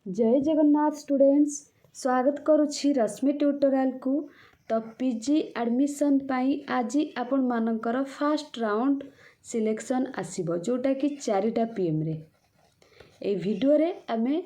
जय जगन्नाथ स्टूडेंट्स स्वागत करुछि रश्मि ट्यूटोरियल को। तो पीजी एडमिशन पाई आज आपण मानकर फास्ट राउंड सिलेक्शन आसीबो जोटा कि 4टा PM रे। ए वीडियो रे आमे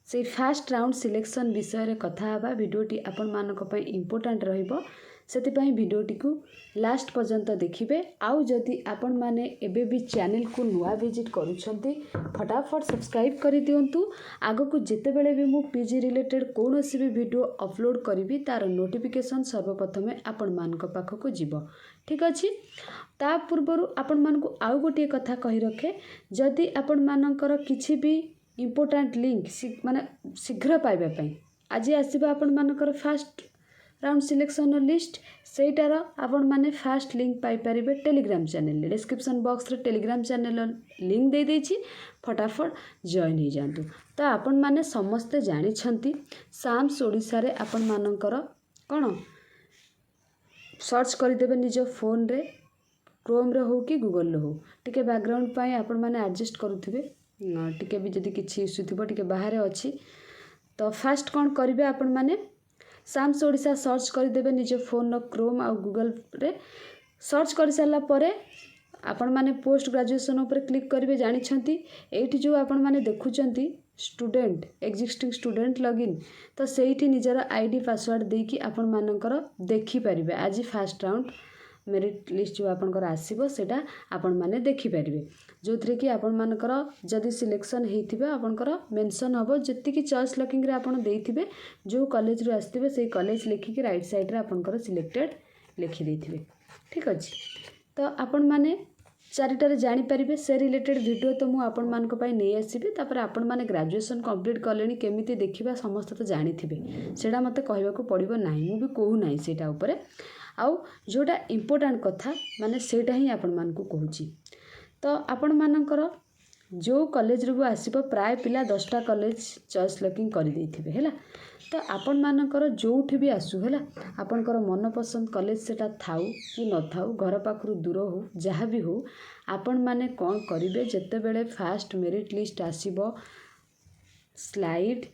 से फास्ट राउंड सिलेक्शन विषय रे कथा हबा। वीडियोटी आपण मानक पई इंपोर्टेंट रहिबो सेति पई वीडियोटी को लास्ट पर्यंत देखिबे। आउ जदि आपण माने एबे भी चैनल को नुआ विजिट करूछंती फटाफट सब्सक्राइब करि दियंतु। आगो को जेते बेले भी मु पीजी रिलेटेड कोनोसी भी वीडियो अपलोड करिवि तार नोटिफिकेशन सर्वप्रथमे आपण मानक पाखको जीवो। ठीक अछि। ता पूर्वरु आपण मानकु आउ गोटे कथा कहि रखे, जदि आपण मानकर किछि भी इंपोर्टेंट लिंक माने शीघ्र पाइबा पई आज आसीबा आपण मानकर फास्ट राउंड सिलेक्शन लिस्ट सेटार आपण माने फास्ट लिंक पाई परिबे टेलीग्राम चैनल। डिस्क्रिप्शन बॉक्स रे टेलीग्राम चैनल लिंक दे देछि, फटाफट जॉइन हो जातु। तो आपण माने समस्ते जानि छंती साम्स ओडिसा रे आपण मानकर कोन सर्च करि देबे निज फोन रे, क्रोम रे हो कि गूगल रे हो। टिके बैकग्राउंड पाई आपण माने एडजस्ट करूथिबे, टिके भी जदि किछि इश्यू थिबो टिके बाहर अछि। तो फास्ट कोन करिवे आपण माने साम्स ओडिसा सर्च करदेवे निज फोन क्रोम आ गूगल रे। सर्च कर सारा पर आपण माने पोस्ट ग्रेजुएशन ऊपर क्लिक करेंगे। जानी एठी जो आपण माने देखुचंती स्टूडेंट एग्जिस्टिंग स्टूडेंट लॉगिन, तो सेठी निजर आईडी पासवर्ड देकी आपण मानकर देखि परिबे आज फास्ट राउंड मेरिट लिस्ट जो आपनकर आसीबो सेटा आपण माने देखि परिबे, जो थरे कि आपण मानकर जदि सिलेक्शन हेथिबे आपनकर मेंशन हबो जति कि चॉइस लॉकिंग रे आपण देथिबे जो कॉलेज रो आस्थिबे सेही कॉलेज लिखि कि राइट साइड रे आपनकर सिलेक्टेड लिखि देथिबे। ठीक अछि। तो आपण माने चारिटारे जानि परिबे से रिलेटेड वीडियो तो मु आपण मानक पई नै आसीबे। तापर आपण माने ग्रेजुएशन कंप्लीट कलेनी केमिति देखिबा समस्त तो जानिथिबे, सेडा मते कहबा को पड़िबो नाही, मु भी कहू नाही सेटा ऊपर। आउ जोटा इम्पोर्टेंट कथा माने सेटा ही आपण मानकु कहूची। तो आपण मानकर जो कॉलेज रू आसीबो प्राय पिला 10टा कॉलेज चॉइस लॉकिंग करि देथिबे हैला। तो आपण मानकर जोठी भी आसु हैला, आपनकर मन पसंद कॉलेज सेटा थाउ कि न थाउ, घर पाखरु दूर हो जहाँ भी हो, आपण माने कोन करिवे जते बेले फास्ट मेरिट लिस्ट आसीबो स्लाइड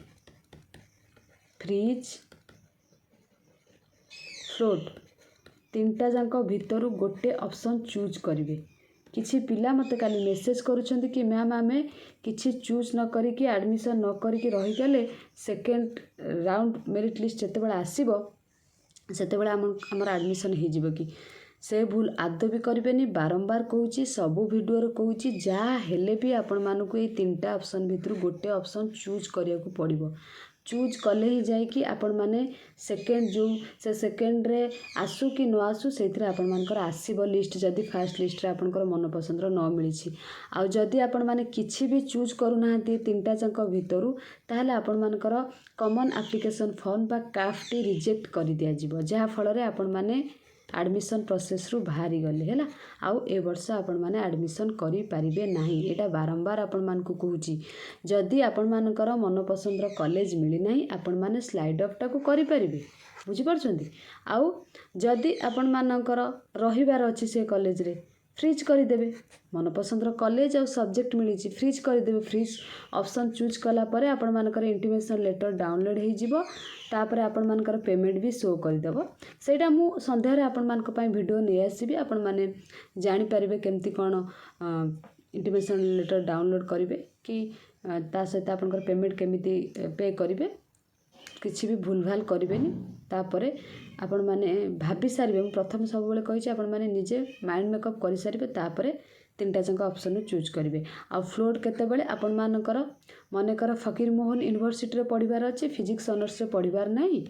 फ्रीज फ्लोट 3टा जांको भितरु गोटे ऑप्शन चूज करिवे। किछि पिला मते काली मेसेज करूछंती कि मैम आमे किछि चूज न करी कि एडमिशन न करी कि रहि गेले सेकेंड राउंड मेरिट लिस्ट जते बेला आसीबो सेते बेला हमर एडमिशन हे जिवो कि से भूल आदो भी करिवेनी। बारंबार कहूची सबु वीडियो रे कहूची जा हेले भी आपण मानकु ए 3टा ऑप्शन भितरु गोटे ऑप्शन चूज करिया को पड़िबो। चूज कले ही जाए कि आपण माने सेकेंड जो से सेकेंड रे आसु कि न आसु सेथिरे आपण मानकर आसीबो लिस्ट। जदि फास्ट लिस्ट रे आपनकर मन पसंद रो न मिलिछि आ जदि आपण माने किछि भी चूज करू नाहंती 3टा जांक भितरु, ताहले आपण मानकर कॉमन एप्लिकेशन फॉर्म बा काफटी रिजेक्ट करि दिया जिवो, जहा फल रे आपण माने एडमिशन प्रोसेस रु बाहरी गले हैला। आउ ए वर्ष आपण माने एडमिशन करि पारिबे नाही, एटा बारंबार आपण मानकु कहूची। जदि आपण मानकर मन पसंद रो कॉलेज मिली नाही आपण माने स्लाइड अप टाकू करि पारिबे, बुझि परछंती। आउ जदि आपण मानकर रहिबार अछि से कॉलेज रे फ्रीज करि देबे, मन पसंद रो कॉलेज आ सब्जेक्ट मिलिछि फ्रीज करि देबे। फ्रीज ऑप्शन चूज कला परे आपण मानकर इंटिमेशन लेटर डाउनलोड हे जिवो, तापर आपण मानकर पेमेंट भी शो कर देबो। सेटा मु संध्या रे आपण मानक पई वीडियो नै आसीबी, आपण माने जानि परिबे केमति कोन इंटिमेशन लेटर डाउनलोड करिवे कि ता सहित आपनकर पेमेंट केमिति पे करिवे, किछि भी भूल भाल करिवेनी। तापरे आपण माने भाबी सारिबे, मु प्रथम सब बेले कहिछि आपण माने निजे माइंड मेकअप करि सारिबे, तापरे 3टा जांक ऑप्शन चूज करिवे। आ फ्लोट केते बेले आपण मानकर मनेकर फकीर मोहन यूनिवर्सिटी रे पढिबार अछि, फिजिक्स ऑनर्स रे पढिबार नाही,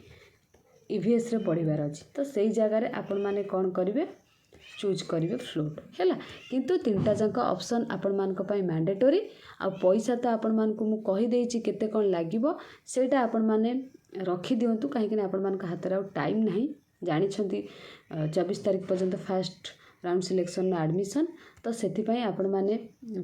ईवीएस रे पढिबार अछि, तो सेही जगह रे आपण माने कोन करिवे चूज करिवे फ्लोट हैला। किंतु 3टा जांक ऑप्शन आपण मानक पई मैंडेटरी। आ पैसा तो आपण मानकु मु कहि देछि केते कोन लागिवो, सेटा आपण माने रखि दियंतु, काहे कि आपण मानक हाथ रे टाइम नाही। जानि छंती 24 तारिख पर्यंत फास्ट राउंड सिलेक्शन एडमिशन, तो सेथि पई आपण माने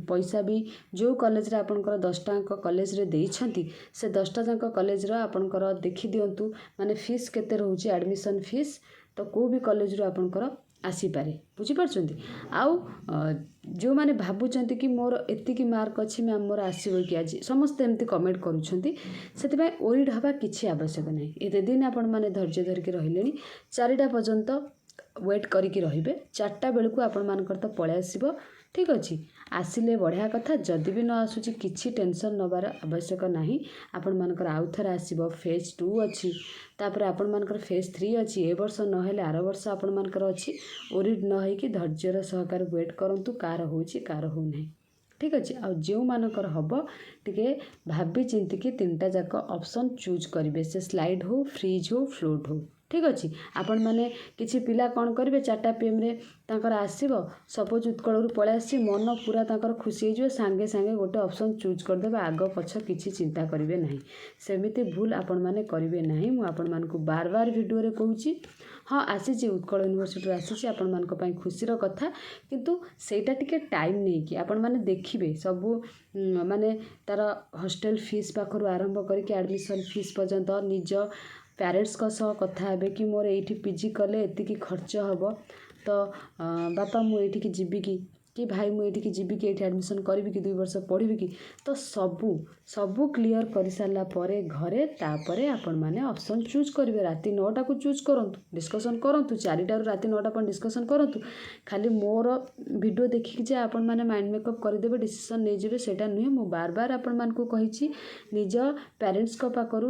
पैसा भी जो कॉलेज रे आपनकर 10टा जांक कॉलेज रे देइ छंती से 10टा जांक कॉलेज रो आपनकर देखि दियंतु, माने फीस केते रहउची एडमिशन फीस, तो को भी कॉलेज रो आपनकर ଆସିପାରେ ବୁଝିପାରୁଛନ୍ତି। ଆଉ ଯେଉଁମାନେ ଭାବୁଛନ୍ତି କି ମୋର ଏତିକି ମାର୍କ ଅଛି ମ୍ୟାମ୍ ମୋର ଆସିବ କି ଆଜି, ସମସ୍ତେ ଏମିତି କମେଣ୍ଟ କରୁଛନ୍ତି। ସେଥିପାଇଁ ୱରିଡ୍ ହେବା କିଛି ଆବଶ୍ୟକ ନାହିଁ। ଏତେ ଦିନ ଆପଣମାନେ ଧୈର୍ଯ୍ୟ ଧରିକି ରହିଲେଣି, 4ଟା ପର୍ଯ୍ୟନ୍ତ ୱେଟ୍ କରିକି ରହିବେ। 4ଟା ବେଳକୁ ଆପଣମାନଙ୍କର ତ ପଳେଇ ଆସିବ, ଠିକ୍ ଅଛି। ଆସିଲେ ବଢ଼ିଆ କଥା, ଯଦି ବି ନ ଆସୁଛି କିଛି ଟେନସନ୍ ନେବାର ଆବଶ୍ୟକ ନାହିଁ। ଆପଣମାନଙ୍କର ଆଉ ଥରେ ଆସିବ, ଫେଜ୍ 2 ଅଛି, ତାପରେ ଆପଣମାନଙ୍କର ଫେଜ୍ 3 ଅଛି। ଏ ବର୍ଷ ନହେଲେ ଆର ବର୍ଷ ଆପଣମାନଙ୍କର ଅଛି। ୱରିଡ୍ ନ ହେଇକି ଧୈର୍ଯ୍ୟର ସହକାରେ ୱେଟ୍ କରନ୍ତୁ, କାହାର ହେଉଛି କାହାର ହେଉନାହିଁ, ଠିକ୍ ଅଛି। ଆଉ ଯେଉଁମାନଙ୍କର ହେବ ଟିକେ ଭାବି ଚିନ୍ତିକି 3ଟା ଯାକ ଅପସନ୍ ଚୁଜ୍ କରିବେ, ସେ ସ୍ଲାଇଡ୍ ହେଉ, ଫ୍ରିଜ୍ ହେଉ, ଫ୍ଲୋଟ୍ ହେଉ, ଠିକ୍ ଅଛି। ଆପଣମାନେ କିଛି ପିଲା କ'ଣ କରିବେ, 4ଟା PM ତାଙ୍କର ଆସିବ, ସପୋଜ୍ ଉତ୍କଳରୁ ପଳେଇ ଆସିଛି, ମନ ପୁରା ତାଙ୍କର ଖୁସି ହେଇଯିବ, ସାଙ୍ଗେ ସାଙ୍ଗେ ଗୋଟେ ଅପସନ୍ ଚୁଜ୍ କରିଦେବେ, ଆଗ ପଛ କିଛି ଚିନ୍ତା କରିବେ ନାହିଁ। ସେମିତି ଭୁଲ ଆପଣମାନେ କରିବେ ନାହିଁ। ମୁଁ ଆପଣମାନଙ୍କୁ ବାର ଭିଡ଼ିଓରେ କହୁଛି। ହଁ ଆସିଛି, ଉତ୍କଳ ୟୁନିଭର୍ସିଟିରୁ ଆସିଛି, ଆପଣମାନଙ୍କ ପାଇଁ ଖୁସିର କଥା। କିନ୍ତୁ ସେଇଟା ଟିକେ ଟାଇମ୍ ନେଇକି ଆପଣମାନେ ଦେଖିବେ ସବୁ, ମାନେ ତା'ର ହଷ୍ଟେଲ ଫିସ୍ ପାଖରୁ ଆରମ୍ଭ କରିକି ଆଡ଼ମିସନ୍ ଫିସ୍ ପର୍ଯ୍ୟନ୍ତ ନିଜ ପ୍ୟାରେଣ୍ଟସ୍ଙ୍କ ସହ କଥା ହେବେ କି ମୋର ଏଇଠି PG କଲେ ଏତିକି ଖର୍ଚ୍ଚ ହେବ, ତ ବାପା ମୁଁ ଏଇଠିକି ଯିବି କି ଭାଇ ମୁଁ ଏଇଠିକି ଯିବି କି, ଏଇଠି ଆଡ଼ମିସନ୍ କରିବି କି, 2 ବର୍ଷ ପଢ଼ିବି କି, ତ ସବୁ କ୍ଲିଅର୍ କରିସାରିଲା ପରେ ଘରେ ତାପରେ ଆପଣମାନେ ଅପସନ୍ ଚୁଜ୍ କରିବେ। ରାତି 9ଟାକୁ ଚୁଜ୍ କରନ୍ତୁ, ଡିସ୍କସନ୍ କରନ୍ତୁ, 4ଟାରୁ ରାତି 9ଟା ପର୍ଯ୍ୟନ୍ତ ଡିସ୍କସନ୍ କରନ୍ତୁ। ଖାଲି ମୋର ଭିଡ଼ିଓ ଦେଖିକି ଯେ ଆପଣମାନେ ମାଇଣ୍ଡ ମେକଅପ୍ କରିଦେବେ, ଡିସିସନ୍ ନେଇଯିବେ, ସେଇଟା ନୁହେଁ। ମୁଁ ବାର ଆପଣମାନଙ୍କୁ କହିଛି, ନିଜ ପ୍ୟାରେଣ୍ଟସ୍ଙ୍କ ପାଖରୁ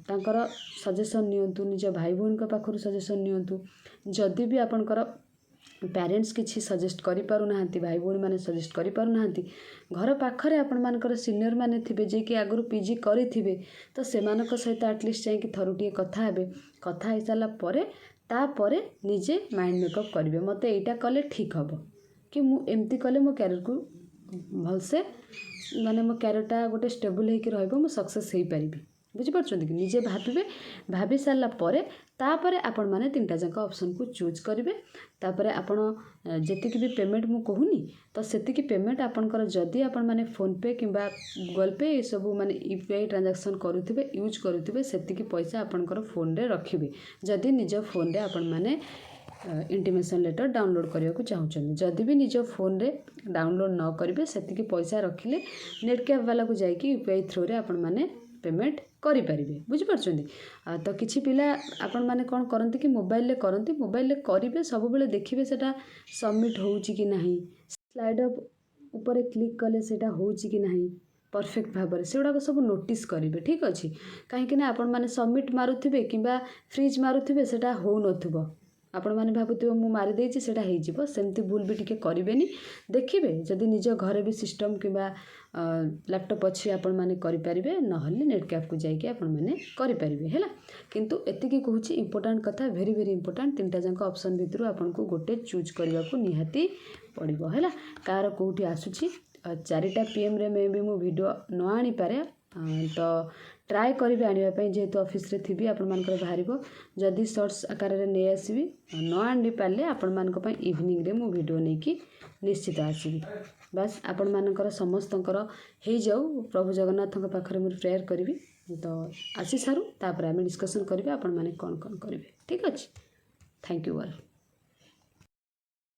ତାଙ୍କର ସଜେସନ୍ ନିଅନ୍ତୁ, ନିଜ ଭାଇ ଭଉଣୀଙ୍କ ପାଖରୁ ସଜେସନ୍ ନିଅନ୍ତୁ। ଯଦି ବି ଆପଣଙ୍କର ପ୍ୟାରେଣ୍ଟସ୍ କିଛି ସଜେଷ୍ଟ କରିପାରୁନାହାନ୍ତି, ଭାଇ ଭଉଣୀମାନେ ସଜେଷ୍ଟ କରିପାରୁନାହାନ୍ତି, ଘର ପାଖରେ ଆପଣମାନଙ୍କର ସିନିୟରମାନେ ଥିବେ ଯିଏକି ଆଗରୁ PG କରିଥିବେ, ତ ସେମାନଙ୍କ ସହିତ ଆଟଲିଷ୍ଟ ଯାଇକି ଥରୁଟିଏ କଥା ହେବେ। କଥା ହେଇସାରିଲା ପରେ ତାପରେ ନିଜେ ମାଇଣ୍ଡ ମେକଅପ୍ କରିବେ, ମୋତେ ଏଇଟା କଲେ ଠିକ୍ ହେବ କି ମୁଁ ଏମିତି କଲେ ମୋ କ୍ୟାରିୟରକୁ ଭଲସେ, ମାନେ ମୋ କ୍ୟାରିୟରଟା ଗୋଟେ ଷ୍ଟେବୁଲ୍ ହେଇକି ରହିବ, ମୁଁ ସକ୍ସେସ୍ ହେଇପାରିବି। ବୁଝିପାରୁଛନ୍ତି କି? ନିଜେ ଭାବିବେ, ଭାବି ସାରିଲା ପରେ ତାପରେ ଆପଣମାନେ 3ଟା ଯାକ ଅପସନ୍କୁ ଚୁଜ୍ କରିବେ। ତାପରେ ଆପଣ ଯେତିକି ବି ପେମେଣ୍ଟ ମୁଁ କହୁନି, ତ ସେତିକି ପେମେଣ୍ଟ ଆପଣଙ୍କର ଯଦି ଆପଣମାନେ ଫୋନ୍ପେ କିମ୍ବା ଗୁଗଲ୍ ପେ ଏସବୁ ମାନେ UPI ଟ୍ରାଞ୍ଜାକ୍ସନ୍ କରୁଥିବେ, ୟୁଜ୍ କରୁଥିବେ, ସେତିକି ପଇସା ଆପଣଙ୍କର ଫୋନ୍ରେ ରଖିବେ। ଯଦି ନିଜ ଫୋନ୍ରେ ଆପଣମାନେ ଇଣ୍ଟିମେସନ୍ ଲେଟର୍ ଡାଉନଲୋଡ଼୍ କରିବାକୁ ଚାହୁଁଛନ୍ତି, ଯଦି ବି ନିଜ ଫୋନ୍ରେ ଡାଉନଲୋଡ଼୍ ନ କରିବେ, ସେତିକି ପଇସା ରଖିଲେ ନେଟ୍କ୍ୟାପ୍ ବାଲାକୁ ଯାଇକି UPI ଥ୍ରୁରେ ଆପଣମାନେ ପେମେଣ୍ଟ କରିପାରିବେ। ବୁଝିପାରୁଛନ୍ତି? ତ କିଛି ପିଲା ଆପଣମାନେ କ'ଣ କରନ୍ତି କି ମୋବାଇଲରେ କରନ୍ତି, ମୋବାଇଲରେ କରିବେ, ସବୁବେଳେ ଦେଖିବେ ସେଟା ସବମିଟ୍ ହେଉଛି କି ନାହିଁ, ସ୍ଲାଇଡ୍ ଅପ୍ ଉପରେ କ୍ଲିକ୍ କଲେ ସେଇଟା ହେଉଛି କି ନାହିଁ ପରଫେକ୍ଟ ଭାବରେ, ସେଗୁଡ଼ାକ ସବୁ ନୋଟିସ୍ କରିବେ, ଠିକ୍ ଅଛି। କାହିଁକିନା ଆପଣମାନେ ସବମିଟ୍ ମାରୁଥିବେ କିମ୍ବା ଫ୍ରିଜ୍ ମାରୁଥିବେ, ସେଇଟା ହେଉନଥିବ, ଆପଣମାନେ ଭାବୁଥିବେ ମୁଁ ମାରିଦେଇଛି ସେଇଟା ହେଇଯିବ, ସେମିତି ଭୁଲ ବି ଟିକେ କରିବେନି। ଦେଖିବେ ଯଦି ନିଜ ଘରେ ବି ସିଷ୍ଟମ୍ କିମ୍ବା ଲ୍ୟାପଟପ୍ ଅଛି ଆପଣମାନେ କରିପାରିବେ, ନହେଲେ ନେଟ୍କ୍ୟାପ୍କୁ ଯାଇକି ଆପଣମାନେ କରିପାରିବେ ହେଲା। କିନ୍ତୁ ଏତିକି କହୁଛି ଇମ୍ପୋର୍ଟାଣ୍ଟ କଥା, ଭେରି ଇମ୍ପୋର୍ଟାଣ୍ଟ, 3ଟା ଯାକ ଅପସନ୍ ଭିତରୁ ଆପଣଙ୍କୁ ଗୋଟେ ଚୁଜ୍ କରିବାକୁ ନିହାତି ପଡ଼ିବ ହେଲା। କାହାର କେଉଁଠି ଆସୁଛି, 4ଟା PMରେ ମେ ବି ମୁଁ ଭିଡ଼ିଓ ନ ଆଣିପାରେ, ତ ଟ୍ରାଏ କରିବି ଆଣିବା ପାଇଁ, ଯେହେତୁ ଅଫିସରେ ଥିବି ଆପଣମାନଙ୍କର ବାହାରିବ। ଯଦି ସର୍ଟସ୍ ଆକାରରେ ନେଇ ଆସିବି, ନ ଆଣିପାରିଲେ ଆପଣମାନଙ୍କ ପାଇଁ ଇଭିନିଂରେ ମୁଁ ଭିଡ଼ିଓ ନେଇକି ନିଶ୍ଚିତ ଆସିବି। ବାସ୍ ଆପଣମାନଙ୍କର ସମସ୍ତଙ୍କର ହେଇଯାଉ, ପ୍ରଭୁ ଜଗନ୍ନାଥଙ୍କ ପାଖରେ ମୁଁ ପ୍ରେୟାର କରିବି। ତ ଆସି ସାରୁ ତାପରେ ଆମେ ଡିସ୍କସନ୍ କରିବା ଆପଣମାନେ କ'ଣ କରିବେ, ଠିକ୍ ଅଛି। Thank you all.